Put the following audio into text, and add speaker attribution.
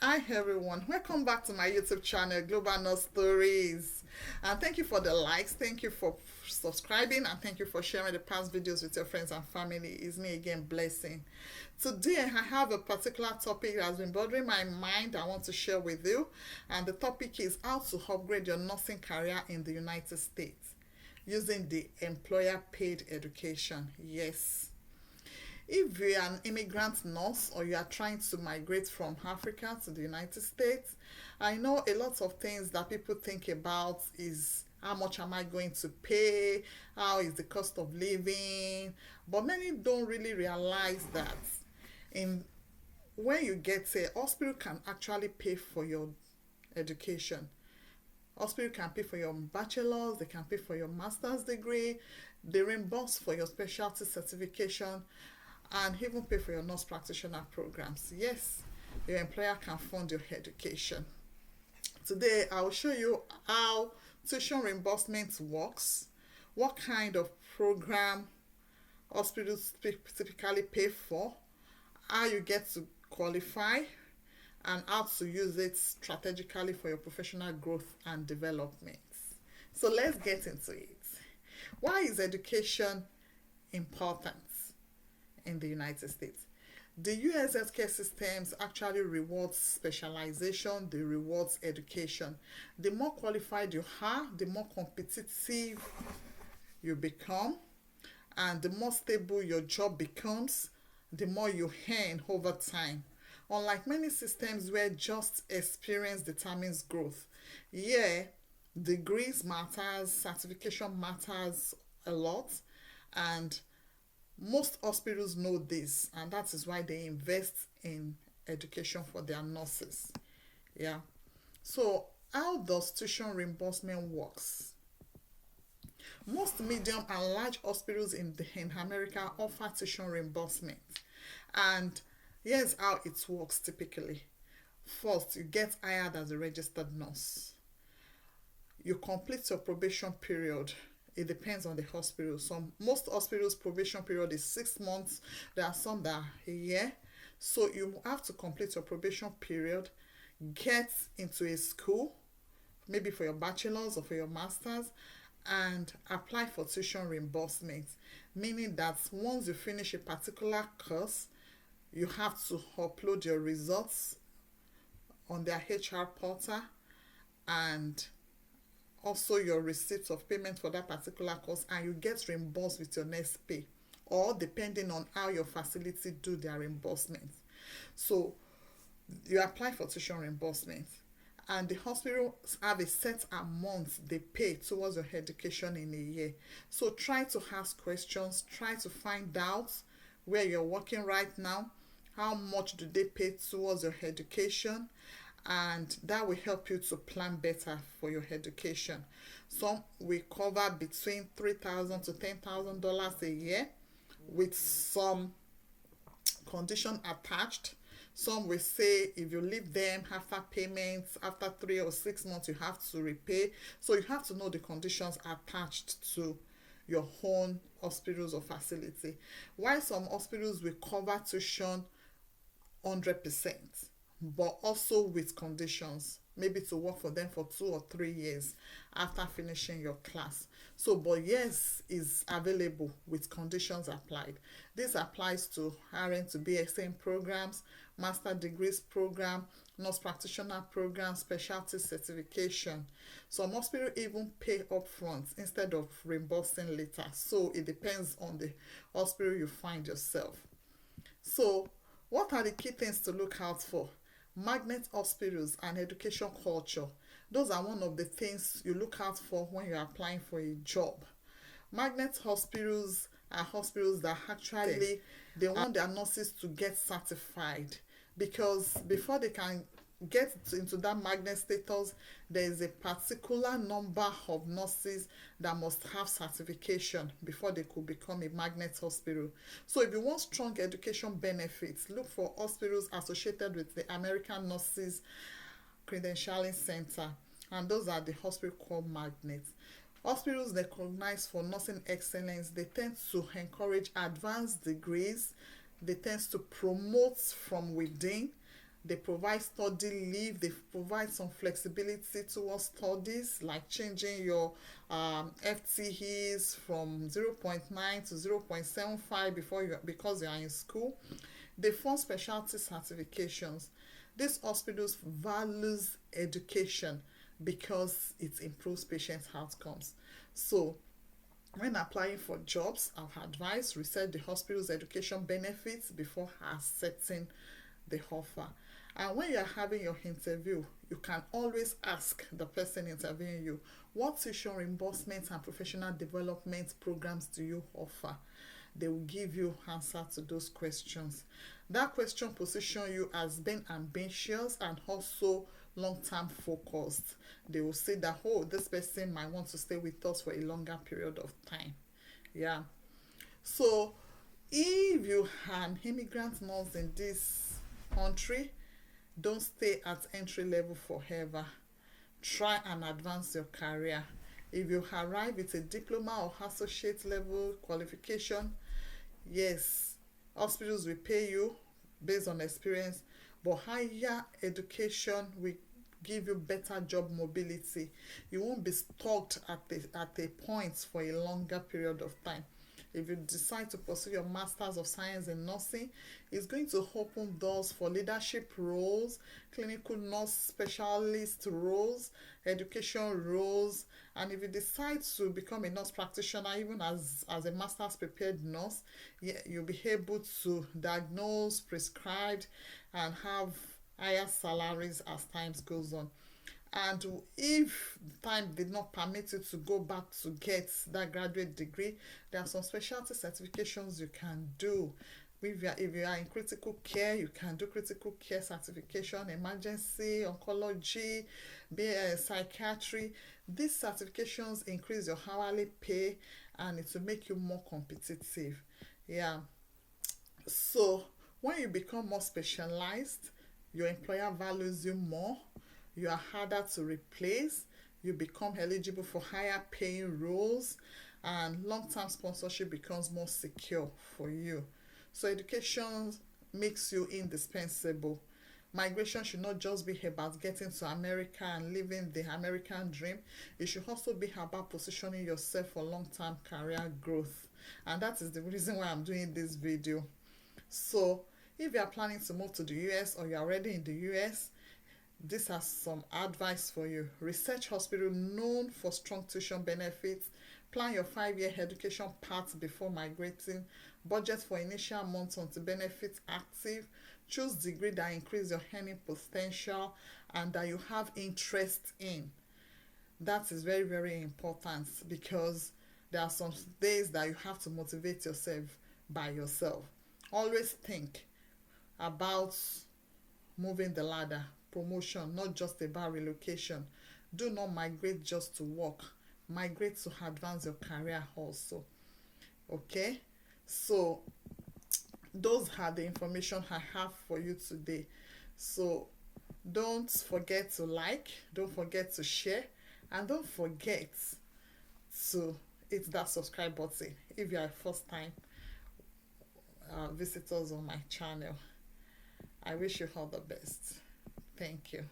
Speaker 1: Hi everyone, welcome back to my YouTube channel, Global Nurse Stories. And thank you for the likes, thank you for subscribing, and thank you for sharing the past videos with your friends and family. It's me again, Blessing. Today I have a particular topic that has been bothering my mind I want to share with you. And the topic is how to upgrade your nursing career in the United States using the employer paid education. Yes. If you're an immigrant nurse or you are trying to migrate from Africa to the United States, I know a lot of things that people think about is how much am I going to pay, how is the cost of living, but many don't really realize that in when you get a hospital can actually pay for your education. Hospital can pay for your bachelor's, they can pay for your master's degree, they reimburse for your specialty certification, and even pay for your nurse practitioner programs. Yes, your employer can fund your education. Today, I will show you how tuition reimbursement works, what kind of program hospitals typically pay for, how you get to qualify, and how to use it strategically for your professional growth and development. So let's get into it. Why is education important in the United States? The US healthcare systems actually rewards specialization, they rewards education. The more qualified you are, the more competitive you become, and the more stable your job becomes, the more you earn over time. Unlike many systems where just experience determines growth, here degrees matters, certification matters a lot, and most hospitals know this, and that is why they invest in education for their nurses. Yeah. So how does tuition reimbursement works? Most medium and large hospitals in America offer tuition reimbursement. And here's how it works typically. First, you get hired as a registered nurse. You complete your probation period. It depends on the hospital. Most hospitals probation period is 6 months. There are some that are a year. So you have to complete your probation period, get into a school, maybe for your bachelor's or for your master's, and apply for tuition reimbursement. Meaning that once you finish a particular course, you have to upload your results on their HR portal and also your receipts of payment for that particular course, and you get reimbursed with your next pay, or depending on how your facility do their reimbursement. So you apply for tuition reimbursement, and the hospitals have a set amount they pay towards your education in a year. So try to ask questions, try to find out where you're working right now, how much do they pay towards your education, and that will help you to plan better for your education. Some will cover between $3,000 to $10,000 a year with some condition attached. Some will say if you leave them after payments, after 3 or 6 months, you have to repay. So you have to know the conditions attached to your own hospitals or facility. While some hospitals will cover tuition 100%, but also with conditions, maybe to work for them for 2 or 3 years after finishing your class. So but yes is available with conditions applied. This applies to RN to BSN programs, master degrees program, nurse practitioner program, specialty certification. Some hospitals even pay upfront instead of reimbursing later. So it depends on the hospital you find yourself. So what are the key things to look out for? Magnet hospitals and education culture. Those are one of the things you look out for when you're applying for a job. Magnet hospitals are hospitals that actually they want their nurses to get certified, because before they can get into that magnet status, there is a particular number of nurses that must have certification before they could become a magnet hospital. So if you want strong education benefits, look for hospitals associated with the American Nurses Credentialing Center, and those are the hospitals called magnets. Hospitals recognized for nursing excellence, they tend to encourage advanced degrees, they tend to promote from within, They provide study leave. They provide some flexibility towards studies, like changing your FTEs from 0.9 to 0.75 because you are in school. They fund specialty certifications. These hospitals values education because it improves patient outcomes. So when applying for jobs, I've advised research the hospital's education benefits before accepting the offer. And when you're having your interview, you can always ask the person interviewing you, what tuition reimbursement and professional development programs do you offer? They will give you answer to those questions. That question position you as being ambitious and also long-term focused. They will say that, oh, this person might want to stay with us for a longer period of time. Yeah. So if you are an immigrant nurse in this country, don't stay at entry level forever. Try and advance your career. If you arrive with a diploma or associate level qualification, yes, hospitals will pay you based on experience, but higher education will give you better job mobility. You won't be stuck at a point for a longer period of time. If you decide to pursue your Masters of Science in Nursing, it's going to open doors for leadership roles, clinical nurse specialist roles, education roles, and if you decide to become a nurse practitioner, even as a master's prepared nurse, yeah, you'll be able to diagnose, prescribe, and have higher salaries as time goes on. And if time did not permit you to go back to get that graduate degree, there are some specialty certifications you can do. If you are in critical care, you can do critical care certification, emergency, oncology, psychiatry. These certifications increase your hourly pay and it will make you more competitive. Yeah. So when you become more specialized, your employer values you more, you are harder to replace, you become eligible for higher paying roles, and long-term sponsorship becomes more secure for you. So education makes you indispensable. Migration should not just be about getting to America and living the American dream. It should also be about positioning yourself for long-term career growth. And that is the reason why I'm doing this video. So if you are planning to move to the US or you are already in the US, this has some advice for you. Research hospital known for strong tuition benefits. Plan your 5-year education path before migrating. Budget for initial months until benefits active. Choose degree that increase your earning potential and that you have interest in. That is very, very important because there are some days that you have to motivate yourself by yourself. Always think about moving the ladder, promotion, not just about relocation. Do not migrate just to work. Migrate to advance your career also. Okay? So those are the information I have for you today. So don't forget to like, don't forget to share, and don't forget to hit that subscribe button if you are first time visitors on my channel. I wish you all the best. Thank you.